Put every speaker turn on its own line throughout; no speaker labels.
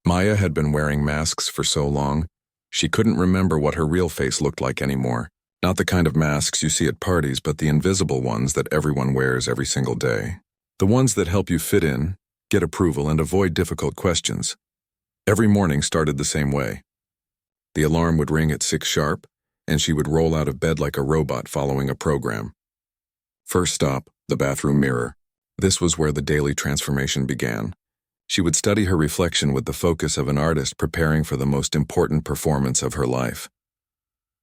Maya had been wearing masks for so long, she couldn't remember what her real face looked like anymore. Not the kind of masks you see at parties, but the invisible ones that everyone wears every single day. The ones that help you fit in, get approval, and avoid difficult questions. Every morning started the same way. The alarm would ring at 6 sharp, and she would roll out of bed like a robot following a program. First stop, the bathroom mirror. This was where the daily transformation began. She would study her reflection with the focus of an artist preparing for the most important performance of her life.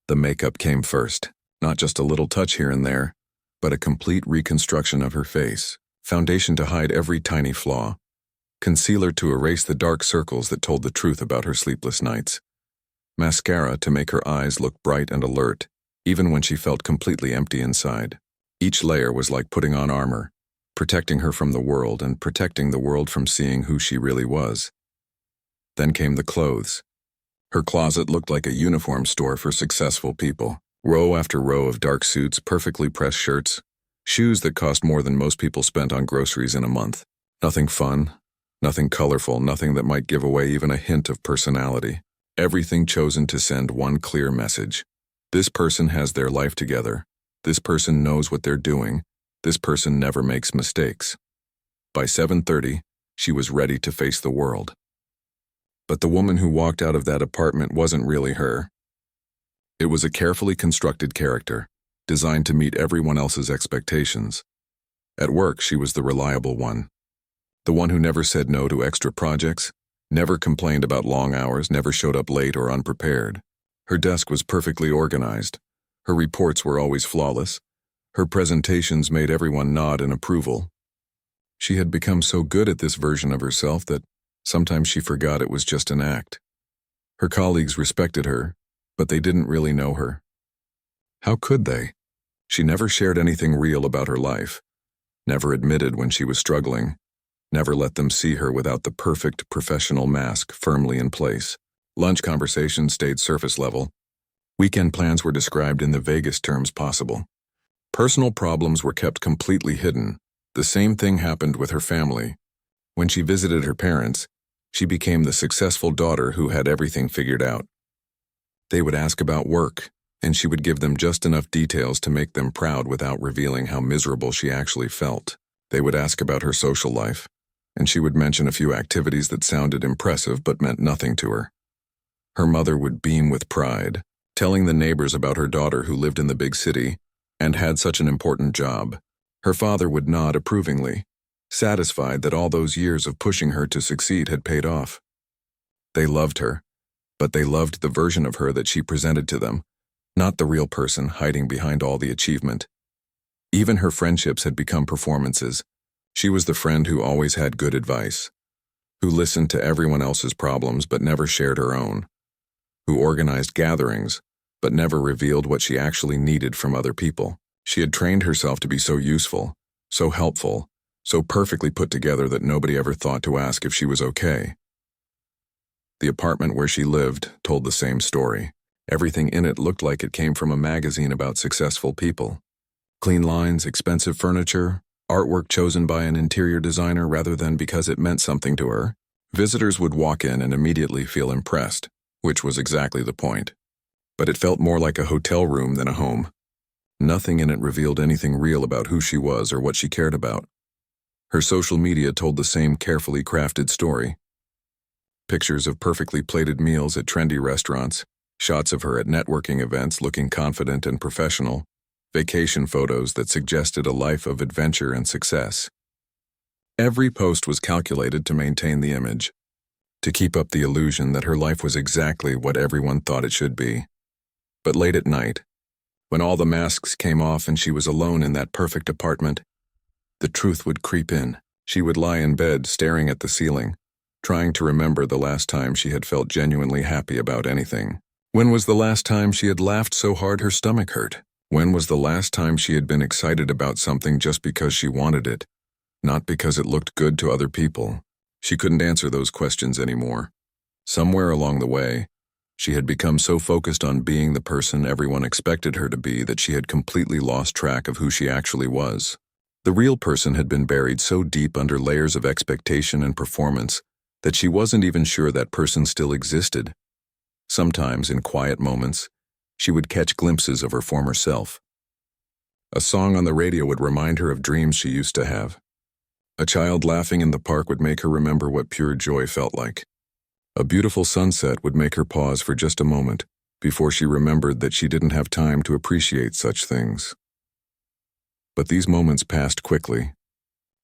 The makeup came first, not just a little touch here and there, but a complete reconstruction of her face, foundation to hide every tiny flaw, concealer to erase the dark circles that told the truth about her sleepless nights, mascara to make her eyes look bright and alert, even when she felt completely empty inside. Each layer was like putting on armor, protecting her from the world and protecting the world from seeing who she really was. Then came the clothes. Her closet looked like a uniform store for successful people. Row after row of dark suits, perfectly pressed shirts, shoes that cost more than most people spent on groceries in a month. Nothing fun, nothing colorful, nothing that might give away even a hint of personality. Everything chosen to send one clear message. This person has their life together. This person knows what they're doing. This person never makes mistakes. By 7:30, she was ready to face the world. But the woman who walked out of that apartment wasn't really her. It was a carefully constructed character, designed to meet everyone else's expectations. At work, she was the reliable one. The one who never said no to extra projects, never complained about long hours, never showed up late or unprepared. Her desk was perfectly organized. Her reports were always flawless. Her presentations made everyone nod in approval. She had become so good at this version of herself that sometimes she forgot it was just an act. Her colleagues respected her, but they didn't really know her. How could they? She never shared anything real about her life, never admitted when she was struggling, never let them see her without the perfect professional mask firmly in place. Lunch conversations stayed surface level. Weekend plans were described in the vaguest terms possible. Personal problems were kept completely hidden. The same thing happened with her family. When she visited her parents, she became the successful daughter who had everything figured out. They would ask about work, and she would give them just enough details to make them proud without revealing how miserable she actually felt. They would ask about her social life, and she would mention a few activities that sounded impressive but meant nothing to her. Her mother would beam with pride, telling the neighbors about her daughter who lived in the big city and had such an important job. Her father would nod approvingly, satisfied that all those years of pushing her to succeed had paid off. They loved her, but they loved the version of her that she presented to them, not the real person hiding behind all the achievement. Even her friendships had become performances. She was the friend who always had good advice, who listened to everyone else's problems but never shared her own, who organized gatherings but never revealed what she actually needed from other people. She had trained herself to be so useful, so helpful, so perfectly put together that nobody ever thought to ask if she was okay. The apartment where she lived told the same story. Everything in it looked like it came from a magazine about successful people. Clean lines, expensive furniture, artwork chosen by an interior designer rather than because it meant something to her. Visitors would walk in and immediately feel impressed, which was exactly the point. But it felt more like a hotel room than a home. Nothing in it revealed anything real about who she was or what she cared about. Her social media told the same carefully crafted story. Pictures of perfectly plated meals at trendy restaurants, shots of her at networking events looking confident and professional, vacation photos that suggested a life of adventure and success. Every post was calculated to maintain the image, to keep up the illusion that her life was exactly what everyone thought it should be. But late at night, when all the masks came off and she was alone in that perfect apartment, the truth would creep in. She would lie in bed staring at the ceiling, trying to remember the last time she had felt genuinely happy about anything. When was the last time she had laughed so hard her stomach hurt? When was the last time she had been excited about something just because she wanted it, not because it looked good to other people? She couldn't answer those questions anymore. Somewhere along the way, she had become so focused on being the person everyone expected her to be that she had completely lost track of who she actually was. The real person had been buried so deep under layers of expectation and performance that she wasn't even sure that person still existed. Sometimes, in quiet moments, she would catch glimpses of her former self. A song on the radio would remind her of dreams she used to have. A child laughing in the park would make her remember what pure joy felt like. A beautiful sunset would make her pause for just a moment before she remembered that she didn't have time to appreciate such things. But these moments passed quickly.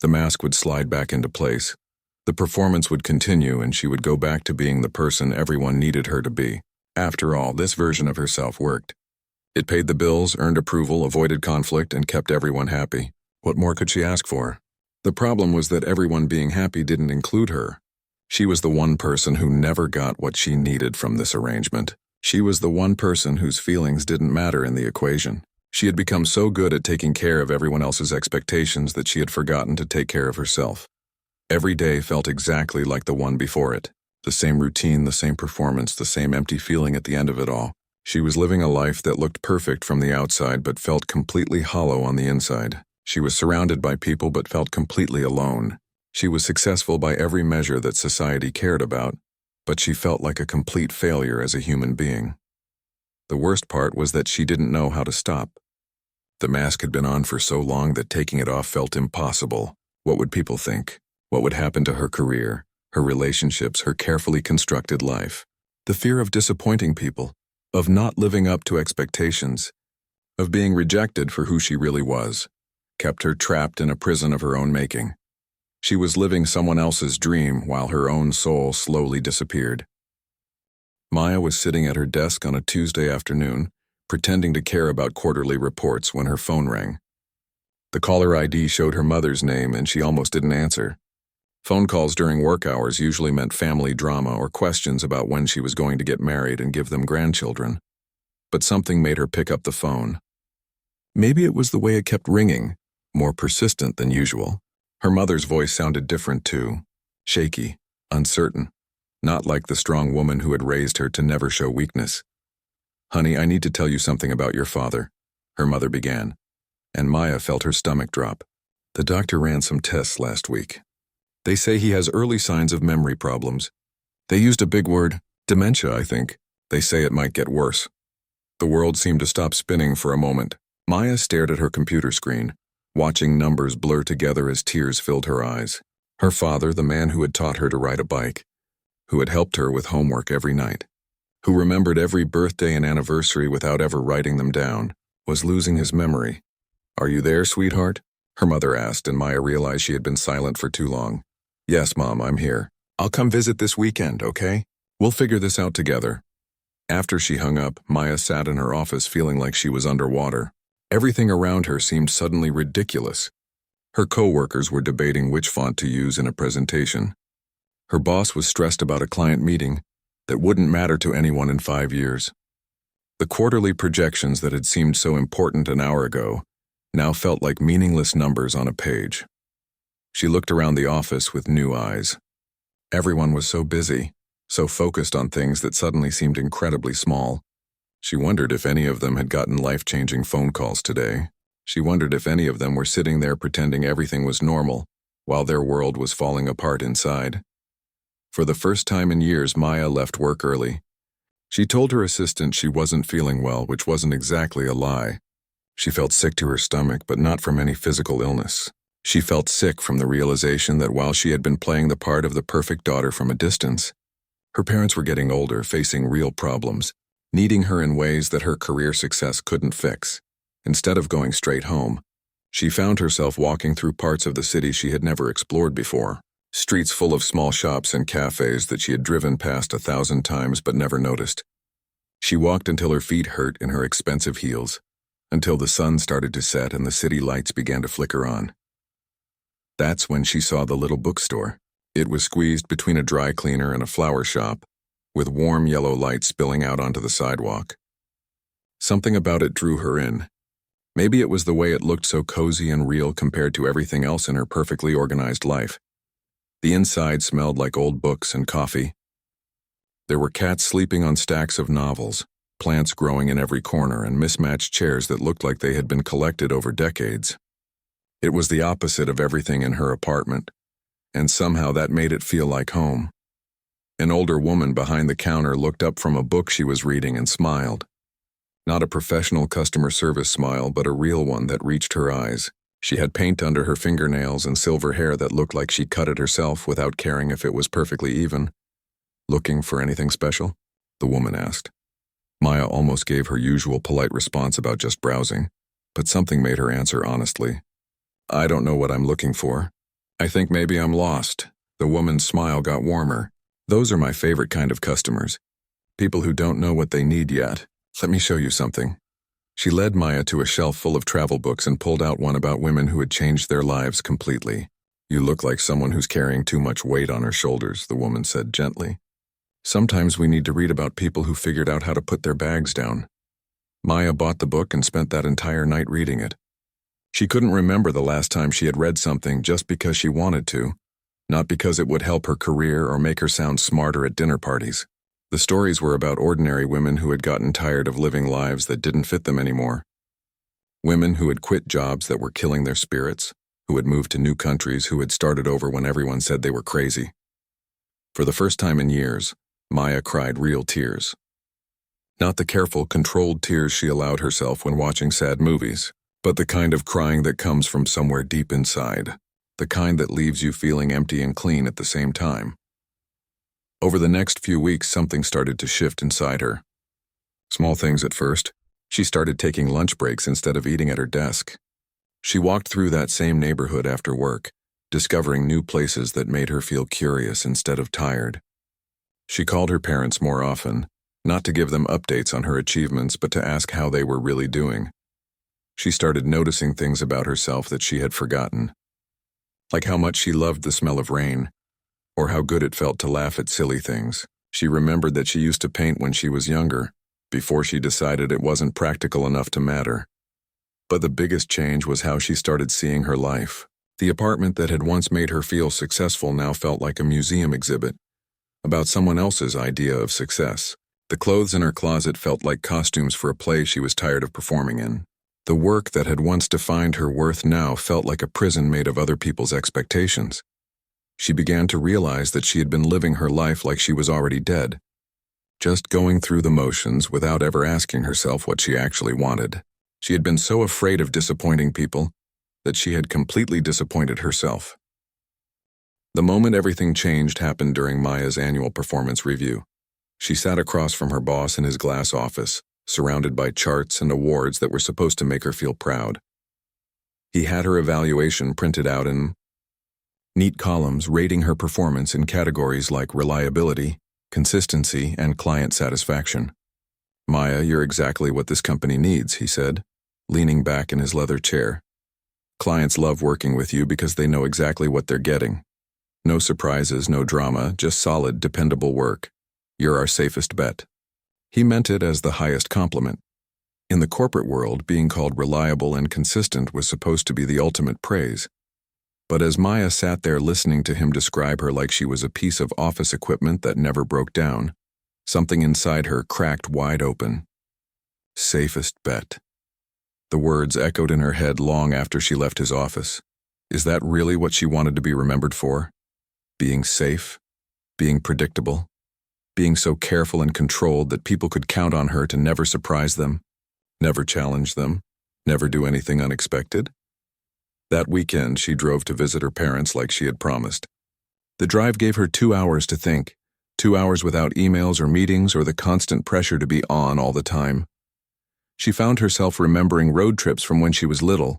The mask would slide back into place. The performance would continue, and she would go back to being the person everyone needed her to be. After all, this version of herself worked. It paid the bills, earned approval, avoided conflict, and kept everyone happy. What more could she ask for? The problem was that everyone being happy didn't include her. She was the one person who never got what she needed from this arrangement. She was the one person whose feelings didn't matter in the equation. She had become so good at taking care of everyone else's expectations that she had forgotten to take care of herself. Every day felt exactly like the one before it. The same routine, the same performance, the same empty feeling at the end of it all. She was living a life that looked perfect from the outside but felt completely hollow on the inside. She was surrounded by people but felt completely alone. She was successful by every measure that society cared about, but she felt like a complete failure as a human being. The worst part was that she didn't know how to stop. The mask had been on for so long that taking it off felt impossible. What would people think? What would happen to her career, her relationships, her carefully constructed life? The fear of disappointing people, of not living up to expectations, of being rejected for who she really was, kept her trapped in a prison of her own making. She was living someone else's dream while her own soul slowly disappeared. Maya was sitting at her desk on a Tuesday afternoon, pretending to care about quarterly reports when her phone rang. The caller ID showed her mother's name and she almost didn't answer. Phone calls during work hours usually meant family drama or questions about when she was going to get married and give them grandchildren. But something made her pick up the phone. Maybe it was the way it kept ringing, more persistent than usual. Her mother's voice sounded different too, shaky, uncertain, not like the strong woman who had raised her to never show weakness. "Honey, I need to tell you something about your father," her mother began, and Maya felt her stomach drop. "The doctor ran some tests last week. They say he has early signs of memory problems. They used a big word, dementia, I think. They say it might get worse." The world seemed to stop spinning for a moment. Maya stared at her computer screen, watching numbers blur together as tears filled her eyes. Her father, the man who had taught her to ride a bike, who had helped her with homework every night, who remembered every birthday and anniversary without ever writing them down, was losing his memory. "Are you there, sweetheart?" her mother asked, and Maya realized she had been silent for too long. "Yes, Mom, I'm here. I'll come visit this weekend, okay? We'll figure this out together." After she hung up, Maya sat in her office feeling like she was underwater. Everything around her seemed suddenly ridiculous. Her co-workers were debating which font to use in a presentation. Her boss was stressed about a client meeting that wouldn't matter to anyone in 5 years. The quarterly projections that had seemed so important an hour ago now felt like meaningless numbers on a page. She looked around the office with new eyes. Everyone was so busy, so focused on things that suddenly seemed incredibly small. She wondered if any of them had gotten life-changing phone calls today. She wondered if any of them were sitting there pretending everything was normal, while their world was falling apart inside. For the first time in years, Maya left work early. She told her assistant she wasn't feeling well, which wasn't exactly a lie. She felt sick to her stomach, but not from any physical illness. She felt sick from the realization that while she had been playing the part of the perfect daughter from a distance, her parents were getting older, facing real problems, needing her in ways that her career success couldn't fix. Instead of going straight home, she found herself walking through parts of the city she had never explored before, streets full of small shops and cafes that she had driven past 1,000 times but never noticed. She walked until her feet hurt in her expensive heels, until the sun started to set and the city lights began to flicker on. That's when she saw the little bookstore. It was squeezed between a dry cleaner and a flower shop, with warm yellow light spilling out onto the sidewalk. Something about it drew her in. Maybe it was the way it looked so cozy and real compared to everything else in her perfectly organized life. The inside smelled like old books and coffee. There were cats sleeping on stacks of novels, plants growing in every corner, and mismatched chairs that looked like they had been collected over decades. It was the opposite of everything in her apartment, and somehow that made it feel like home. An older woman behind the counter looked up from a book she was reading and smiled. Not a professional customer service smile, but a real one that reached her eyes. She had paint under her fingernails and silver hair that looked like she cut it herself without caring if it was perfectly even. "Looking for anything special?" the woman asked. Maya almost gave her usual polite response about just browsing, but something made her answer honestly. "I don't know what I'm looking for. I think maybe I'm lost." The woman's smile got warmer. "Those are my favorite kind of customers. People who don't know what they need yet. Let me show you something." She led Maya to a shelf full of travel books and pulled out one about women who had changed their lives completely. "You look like someone who's carrying too much weight on her shoulders," the woman said gently. "Sometimes we need to read about people who figured out how to put their bags down." Maya bought the book and spent that entire night reading it. She couldn't remember the last time she had read something just because she wanted to, not because it would help her career or make her sound smarter at dinner parties. The stories were about ordinary women who had gotten tired of living lives that didn't fit them anymore. Women who had quit jobs that were killing their spirits, who had moved to new countries, who had started over when everyone said they were crazy. For the first time in years, Maya cried real tears. Not the careful, controlled tears she allowed herself when watching sad movies, but the kind of crying that comes from somewhere deep inside, the kind that leaves you feeling empty and clean at the same time. Over the next few weeks, something started to shift inside her. Small things at first. She started taking lunch breaks instead of eating at her desk. She walked through that same neighborhood after work, discovering new places that made her feel curious instead of tired. She called her parents more often, not to give them updates on her achievements, but to ask how they were really doing. She started noticing things about herself that she had forgotten, like how much she loved the smell of rain, or how good it felt to laugh at silly things. She remembered that she used to paint when she was younger, before she decided it wasn't practical enough to matter. But the biggest change was how she started seeing her life. The apartment that had once made her feel successful now felt like a museum exhibit, about someone else's idea of success. The clothes in her closet felt like costumes for a play she was tired of performing in. The work that had once defined her worth now felt like a prison made of other people's expectations. She began to realize that she had been living her life like she was already dead, just going through the motions without ever asking herself what she actually wanted. She had been so afraid of disappointing people that she had completely disappointed herself. The moment everything changed happened during Maya's annual performance review. She sat across from her boss in his glass office, surrounded by charts and awards that were supposed to make her feel proud. He had her evaluation printed out in neat columns rating her performance in categories like reliability, consistency, and client satisfaction. "Maya, you're exactly what this company needs," he said, leaning back in his leather chair. "Clients love working with you because they know exactly what they're getting. No surprises, no drama, just solid, dependable work. You're our safest bet." He meant it as the highest compliment. In the corporate world, being called reliable and consistent was supposed to be the ultimate praise. But as Maya sat there listening to him describe her like she was a piece of office equipment that never broke down, something inside her cracked wide open. Safest bet. The words echoed in her head long after she left his office. Is that really what she wanted to be remembered for? Being safe? Being predictable? Being so careful and controlled that people could count on her to never surprise them, never challenge them, never do anything unexpected? That weekend, she drove to visit her parents like she had promised. The drive gave her 2 hours to think, 2 hours without emails or meetings or the constant pressure to be on all the time. She found herself remembering road trips from when she was little,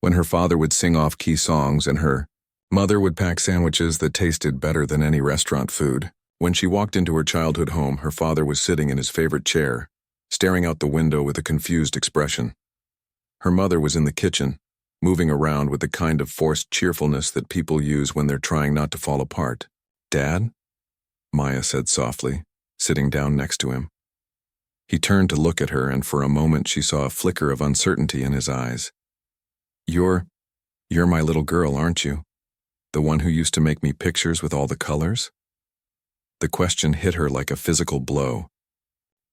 when her father would sing off key songs and her mother would pack sandwiches that tasted better than any restaurant food. When she walked into her childhood home, her father was sitting in his favorite chair, staring out the window with a confused expression. Her mother was in the kitchen, moving around with the kind of forced cheerfulness that people use when they're trying not to fall apart. "Dad?" Maya said softly, sitting down next to him. He turned to look at her, and for a moment she saw a flicker of uncertainty in his eyes. You're my little girl, aren't you? The one who used to make me pictures with all the colors?" The question hit her like a physical blow.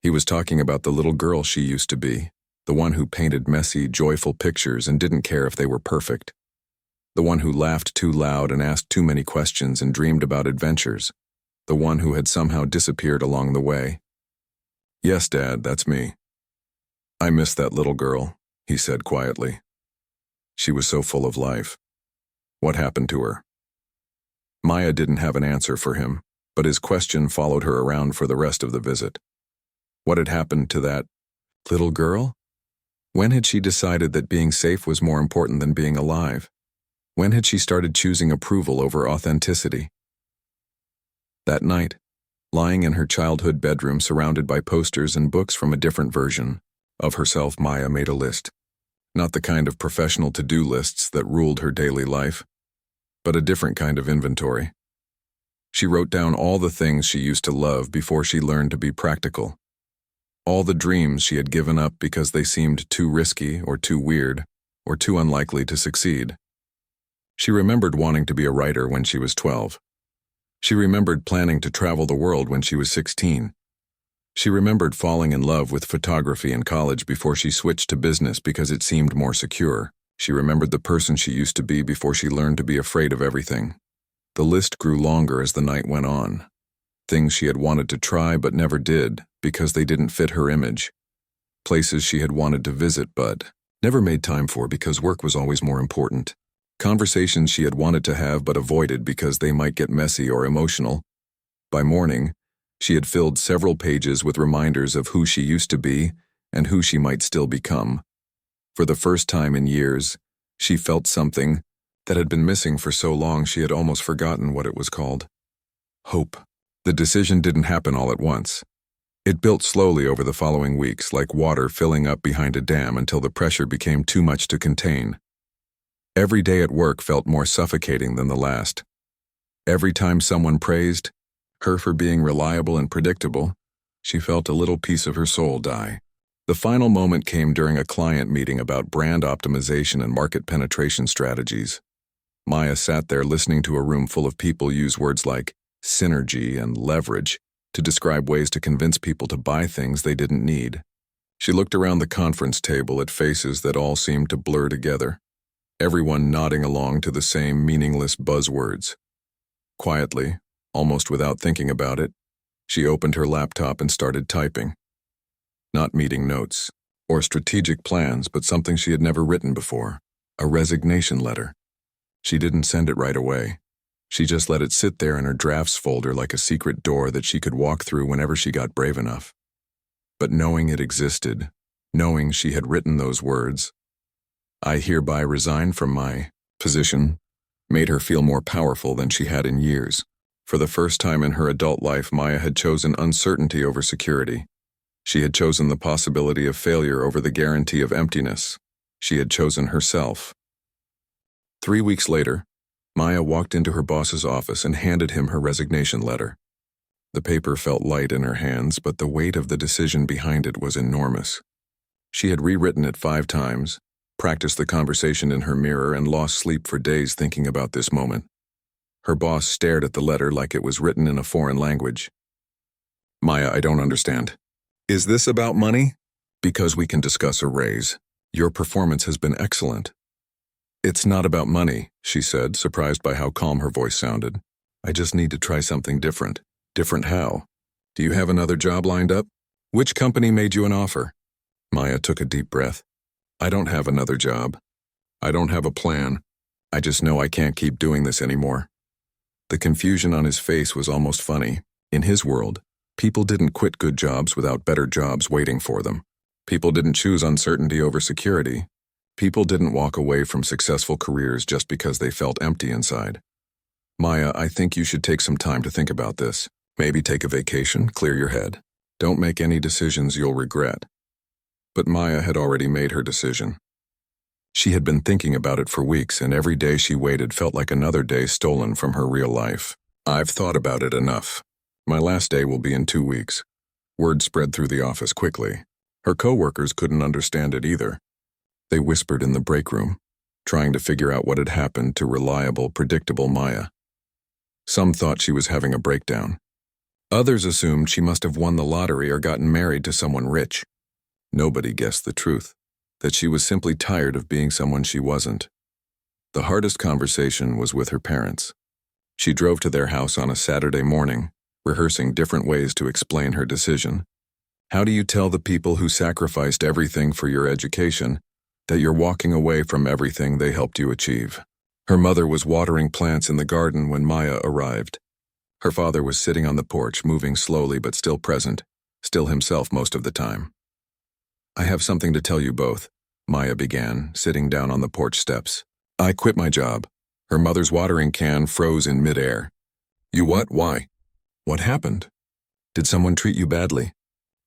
He was talking about the little girl she used to be, the one who painted messy, joyful pictures and didn't care if they were perfect. The one who laughed too loud and asked too many questions and dreamed about adventures. the one who had somehow disappeared along the way. "Yes, Dad, that's me." "I miss that little girl," he said quietly. She was so full of life. What happened to her? Maya didn't have an answer for him, but his question followed her around for the rest of the visit. What had happened to that little girl? When had she decided that being safe was more important than being alive? When had she started choosing approval over authenticity? That night, lying in her childhood bedroom surrounded by posters and books from a different version of herself, Maya made a list. Not the kind of professional to-do lists that ruled her daily life, but a different kind of inventory. She wrote down all the things she used to love before she learned to be practical. All the dreams she had given up because they seemed too risky or too weird or too unlikely to succeed. She remembered wanting to be a writer when she was 12. She remembered planning to travel the world when she was 16. She remembered falling in love with photography in college before she switched to business because it seemed more secure. She remembered the person she used to be before she learned to be afraid of everything. The list grew longer as the night went on. Things she had wanted to try but never did because they didn't fit her image. Places she had wanted to visit but never made time for because work was always more important. Conversations she had wanted to have but avoided because they might get messy or emotional. By morning, she had filled several pages with reminders of who she used to be and who she might still become. For the first time in years, she felt something that had been missing for so long she had almost forgotten what it was called. Hope. The decision didn't happen all at once. It built slowly over the following weeks, like water filling up behind a dam until the pressure became too much to contain. Every day at work felt more suffocating than the last. Every time someone praised her for being reliable and predictable, she felt a little piece of her soul die. The final moment came during a client meeting about brand optimization and market penetration strategies. Maya sat there listening to a room full of people use words like synergy and leverage to describe ways to convince people to buy things they didn't need. She looked around the conference table at faces that all seemed to blur together, everyone nodding along to the same meaningless buzzwords. Quietly, almost without thinking about it, she opened her laptop and started typing. Not meeting notes or strategic plans, but something she had never written before, a resignation letter. She didn't send it right away. She just let it sit there in her drafts folder like a secret door that she could walk through whenever she got brave enough. But knowing it existed, knowing she had written those words, "I hereby resign from my position," made her feel more powerful than she had in years. For the first time in her adult life, Maya had chosen uncertainty over security. She had chosen the possibility of failure over the guarantee of emptiness. She had chosen herself. 3 weeks later, Maya walked into her boss's office and handed him her resignation letter. The paper felt light in her hands, but the weight of the decision behind it was enormous. She had rewritten it 5 times, practiced the conversation in her mirror, and lost sleep for days thinking about this moment. Her boss stared at the letter like it was written in a foreign language. "Maya, I don't understand. Is this about money? Because we can discuss a raise. Your performance has been excellent." "It's not about money," she said, surprised by how calm her voice sounded. "I just need to try something different." "Different how? Do you have another job lined up? Which company made you an offer?" Maya took a deep breath. "I don't have another job. I don't have a plan. I just know I can't keep doing this anymore." The confusion on his face was almost funny. In his world, people didn't quit good jobs without better jobs waiting for them. People didn't choose uncertainty over security. People didn't walk away from successful careers just because they felt empty inside. "Maya, I think you should take some time to think about this. Maybe take a vacation, clear your head. Don't make any decisions you'll regret." But Maya had already made her decision. She had been thinking about it for weeks, and every day she waited felt like another day stolen from her real life. "I've thought about it enough. My last day will be in 2 weeks." Word spread through the office quickly. Her coworkers couldn't understand it either. They whispered in the break room, trying to figure out what had happened to reliable, predictable Maya. Some thought she was having a breakdown. Others assumed she must have won the lottery or gotten married to someone rich. Nobody guessed the truth, that she was simply tired of being someone she wasn't. The hardest conversation was with her parents. She drove to their house on a Saturday morning, rehearsing different ways to explain her decision. How do you tell the people who sacrificed everything for your education that you're walking away from everything they helped you achieve? Her mother was watering plants in the garden when Maya arrived. Her father was sitting on the porch, moving slowly but still present, still himself most of the time. I have something to tell you both, Maya began, sitting down on the porch steps. I quit my job. Her mother's watering can froze in midair. You what? Why? What happened? Did someone treat you badly?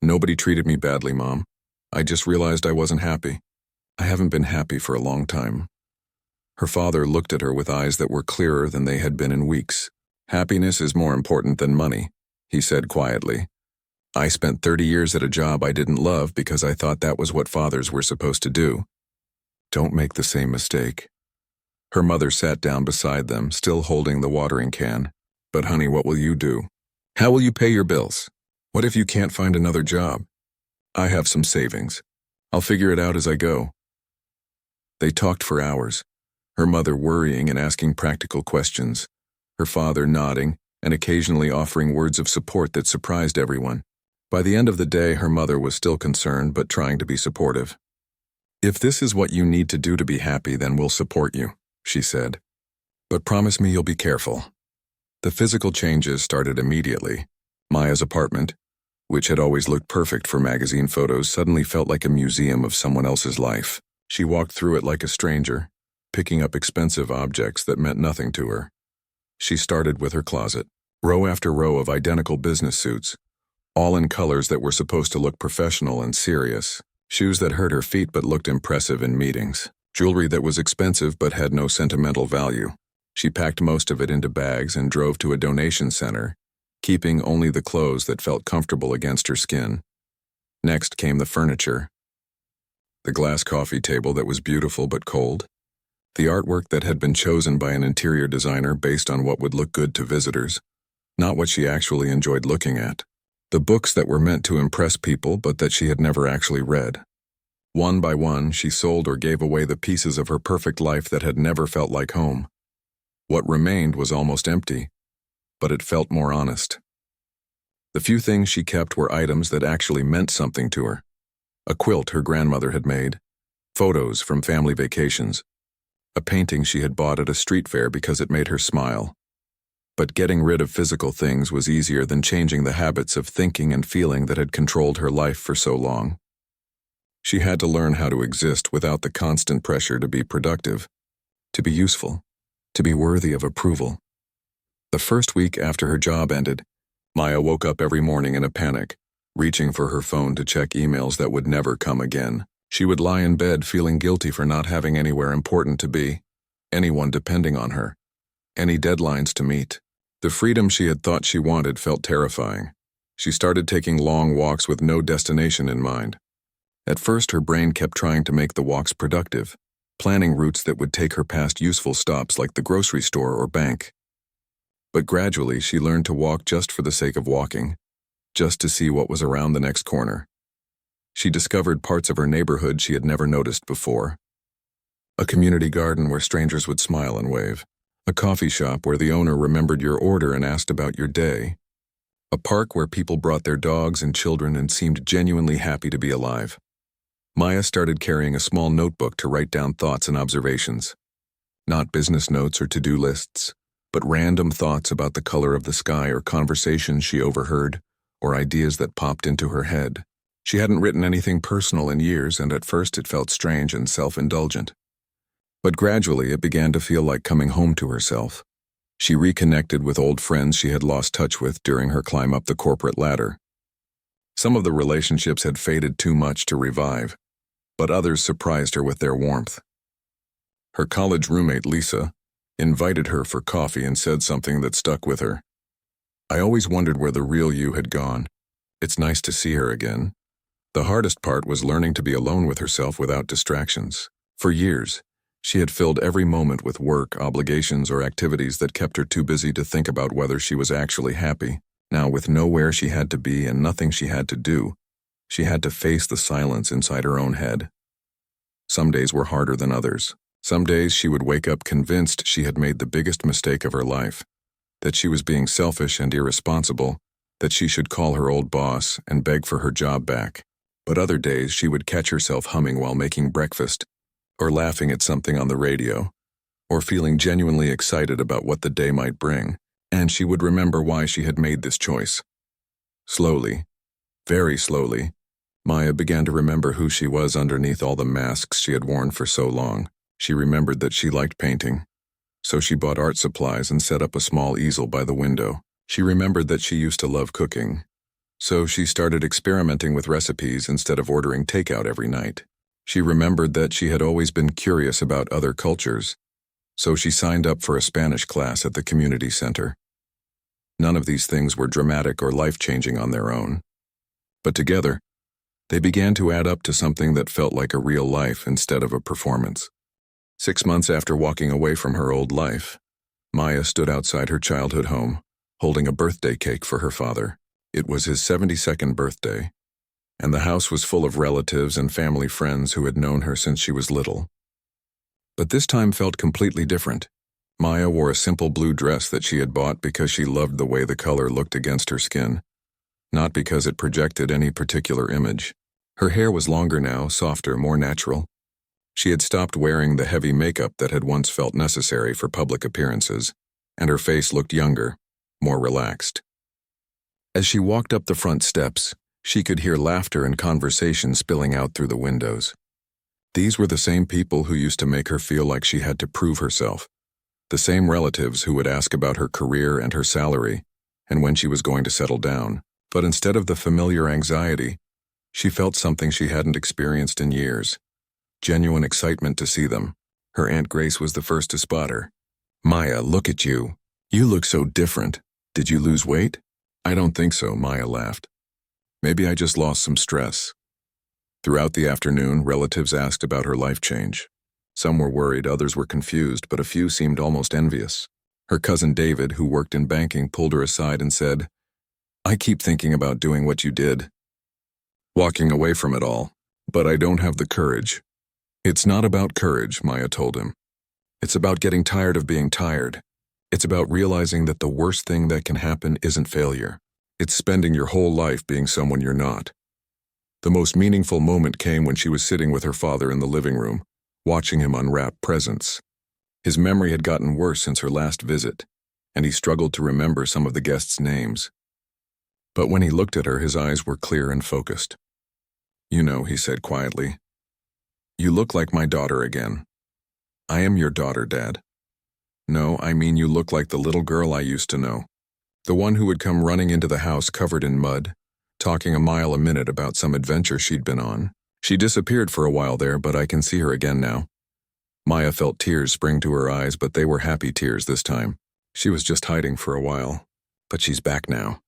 Nobody treated me badly, Mom. I just realized I wasn't happy. I haven't been happy for a long time. Her father looked at her with eyes that were clearer than they had been in weeks. Happiness is more important than money, he said quietly. I spent 30 years at a job I didn't love because I thought that was what fathers were supposed to do. Don't make the same mistake. Her mother sat down beside them, still holding the watering can. But honey, what will you do? How will you pay your bills? What if you can't find another job? I have some savings. I'll figure it out as I go. They talked for hours, her mother worrying and asking practical questions, her father nodding and occasionally offering words of support that surprised everyone. By the end of the day, her mother was still concerned but trying to be supportive. If this is what you need to do to be happy, then we'll support you, she said. But promise me you'll be careful. The physical changes started immediately. Maya's apartment, which had always looked perfect for magazine photos, suddenly felt like a museum of someone else's life. She walked through it like a stranger, picking up expensive objects that meant nothing to her. She started with her closet, row after row of identical business suits, all in colors that were supposed to look professional and serious, shoes that hurt her feet but looked impressive in meetings, jewelry that was expensive but had no sentimental value. She packed most of it into bags and drove to a donation center, keeping only the clothes that felt comfortable against her skin. Next came the furniture. The glass coffee table that was beautiful but cold. The artwork that had been chosen by an interior designer based on what would look good to visitors, not what she actually enjoyed looking at. The books that were meant to impress people but that she had never actually read. One by one, she sold or gave away the pieces of her perfect life that had never felt like home. What remained was almost empty, but it felt more honest. The few things she kept were items that actually meant something to her. A quilt her grandmother had made, photos from family vacations, a painting she had bought at a street fair because it made her smile. But getting rid of physical things was easier than changing the habits of thinking and feeling that had controlled her life for so long. She had to learn how to exist without the constant pressure to be productive, to be useful, to be worthy of approval. The first week after her job ended, Maya woke up every morning in a panic, reaching for her phone to check emails that would never come again. She would lie in bed feeling guilty for not having anywhere important to be, anyone depending on her, any deadlines to meet. The freedom she had thought she wanted felt terrifying. She started taking long walks with no destination in mind. At first, her brain kept trying to make the walks productive, planning routes that would take her past useful stops like the grocery store or bank. But gradually, she learned to walk just for the sake of walking, just to see what was around the next corner. She discovered parts of her neighborhood she had never noticed before. A community garden where strangers would smile and wave. A coffee shop where the owner remembered your order and asked about your day. A park where people brought their dogs and children and seemed genuinely happy to be alive. Maya started carrying a small notebook to write down thoughts and observations. Not business notes or to-do lists, but random thoughts about the color of the sky or conversations she overheard, or ideas that popped into her head. She hadn't written anything personal in years, and at first it felt strange and self-indulgent. But gradually it began to feel like coming home to herself. She reconnected with old friends she had lost touch with during her climb up the corporate ladder. Some of the relationships had faded too much to revive, but others surprised her with their warmth. Her college roommate, Lisa, invited her for coffee and said something that stuck with her. I always wondered where the real you had gone. It's nice to see her again. The hardest part was learning to be alone with herself without distractions. For years, she had filled every moment with work, obligations, or activities that kept her too busy to think about whether she was actually happy. Now, with nowhere she had to be and nothing she had to do, she had to face the silence inside her own head. Some days were harder than others. Some days she would wake up convinced she had made the biggest mistake of her life, that she was being selfish and irresponsible, that she should call her old boss and beg for her job back. But other days she would catch herself humming while making breakfast, or laughing at something on the radio, or feeling genuinely excited about what the day might bring, and she would remember why she had made this choice. Slowly, very slowly, Maya began to remember who she was underneath all the masks she had worn for so long. She remembered that she liked painting, so she bought art supplies and set up a small easel by the window. She remembered that she used to love cooking, so she started experimenting with recipes instead of ordering takeout every night. She remembered that she had always been curious about other cultures, so she signed up for a Spanish class at the community center. None of these things were dramatic or life-changing on their own, but together, they began to add up to something that felt like a real life instead of a performance. 6 months after walking away from her old life, Maya stood outside her childhood home, holding a birthday cake for her father. It was his 72nd birthday, and the house was full of relatives and family friends who had known her since she was little. But this time felt completely different. Maya wore a simple blue dress that she had bought because she loved the way the color looked against her skin, not because it projected any particular image. Her hair was longer now, softer, more natural. She had stopped wearing the heavy makeup that had once felt necessary for public appearances, and her face looked younger, more relaxed. As she walked up the front steps, she could hear laughter and conversation spilling out through the windows. These were the same people who used to make her feel like she had to prove herself, the same relatives who would ask about her career and her salary, and when she was going to settle down. But instead of the familiar anxiety, she felt something she hadn't experienced in years. Genuine excitement to see them. Her Aunt Grace was the first to spot her. "Maya, look at you. You look so different. Did you lose weight?" "I don't think so," Maya laughed. "Maybe I just lost some stress." Throughout the afternoon, relatives asked about her life change. Some were worried, others were confused, but a few seemed almost envious. Her cousin David, who worked in banking, pulled her aside and said, "I keep thinking about doing what you did. Walking away from it all, but I don't have the courage." "It's not about courage," Maya told him. "It's about getting tired of being tired. It's about realizing that the worst thing that can happen isn't failure. It's spending your whole life being someone you're not." The most meaningful moment came when she was sitting with her father in the living room, watching him unwrap presents. His memory had gotten worse since her last visit, and he struggled to remember some of the guests' names. But when he looked at her, his eyes were clear and focused. "You know," he said quietly, "you look like my daughter again." "I am your daughter, Dad." "No, I mean you look like the little girl I used to know. The one who would come running into the house covered in mud, talking a mile a minute about some adventure she'd been on. She disappeared for a while there, but I can see her again now." Maya felt tears spring to her eyes, but they were happy tears this time. She was just hiding for a while, but she's back now.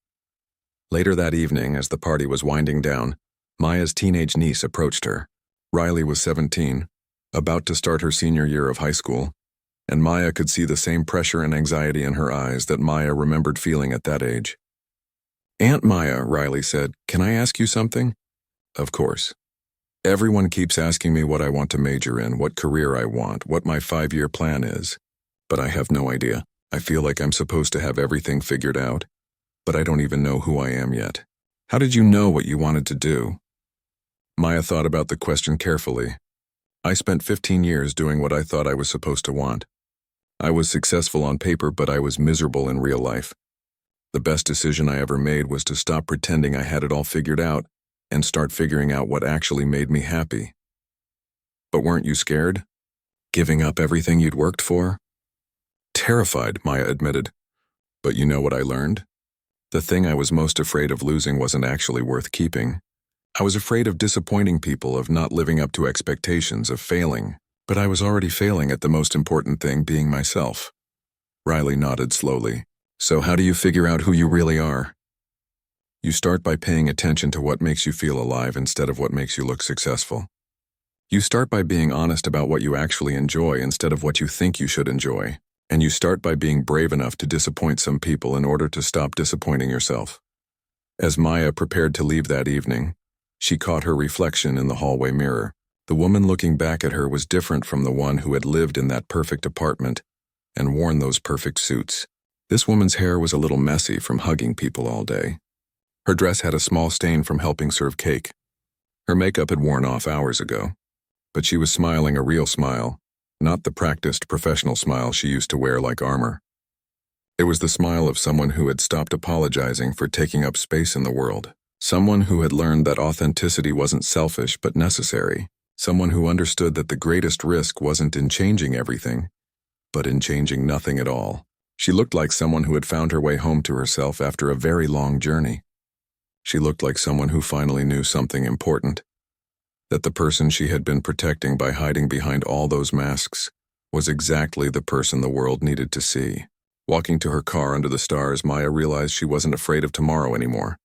Later that evening, as the party was winding down, Maya's teenage niece approached her. Riley was 17, about to start her senior year of high school, and Maya could see the same pressure and anxiety in her eyes that Maya remembered feeling at that age. "Aunt Maya," Riley said, "can I ask you something?" "Of course. Everyone keeps asking me what I want to major in, what career I want, what my 5-year plan is. But I have no idea. I feel like I'm supposed to have everything figured out, but I don't even know who I am yet." "How did you know what you wanted to do?" Maya thought about the question carefully. "I spent 15 years doing what I thought I was supposed to want. I was successful on paper, but I was miserable in real life. The best decision I ever made was to stop pretending I had it all figured out and start figuring out what actually made me happy." "But weren't you scared? Giving up everything you'd worked for?" "Terrified," Maya admitted. "But you know what I learned? The thing I was most afraid of losing wasn't actually worth keeping. I was afraid of disappointing people, of not living up to expectations, of failing. But I was already failing at the most important thing, being myself." Riley nodded slowly. "So how do you figure out who you really are?" "You start by paying attention to what makes you feel alive instead of what makes you look successful. You start by being honest about what you actually enjoy instead of what you think you should enjoy. And you start by being brave enough to disappoint some people in order to stop disappointing yourself." As Maya prepared to leave that evening, she caught her reflection in the hallway mirror. The woman looking back at her was different from the one who had lived in that perfect apartment and worn those perfect suits. This woman's hair was a little messy from hugging people all day. Her dress had a small stain from helping serve cake. Her makeup had worn off hours ago, but she was smiling a real smile, not the practiced professional smile she used to wear like armor. It was the smile of someone who had stopped apologizing for taking up space in the world. Someone who had learned that authenticity wasn't selfish but necessary. Someone who understood that the greatest risk wasn't in changing everything, but in changing nothing at all. She looked like someone who had found her way home to herself after a very long journey. She looked like someone who finally knew something important, that the person she had been protecting by hiding behind all those masks was exactly the person the world needed to see. Walking to her car under the stars, Maya realized she wasn't afraid of tomorrow anymore.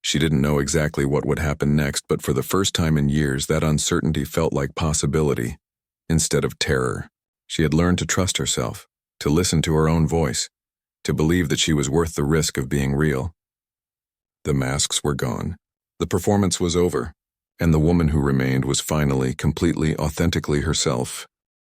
She didn't know exactly what would happen next, but for the first time in years, that uncertainty felt like possibility instead of terror. She had learned to trust herself, to listen to her own voice, to believe that she was worth the risk of being real. The masks were gone. The performance was over, and the woman who remained was finally, completely, authentically herself.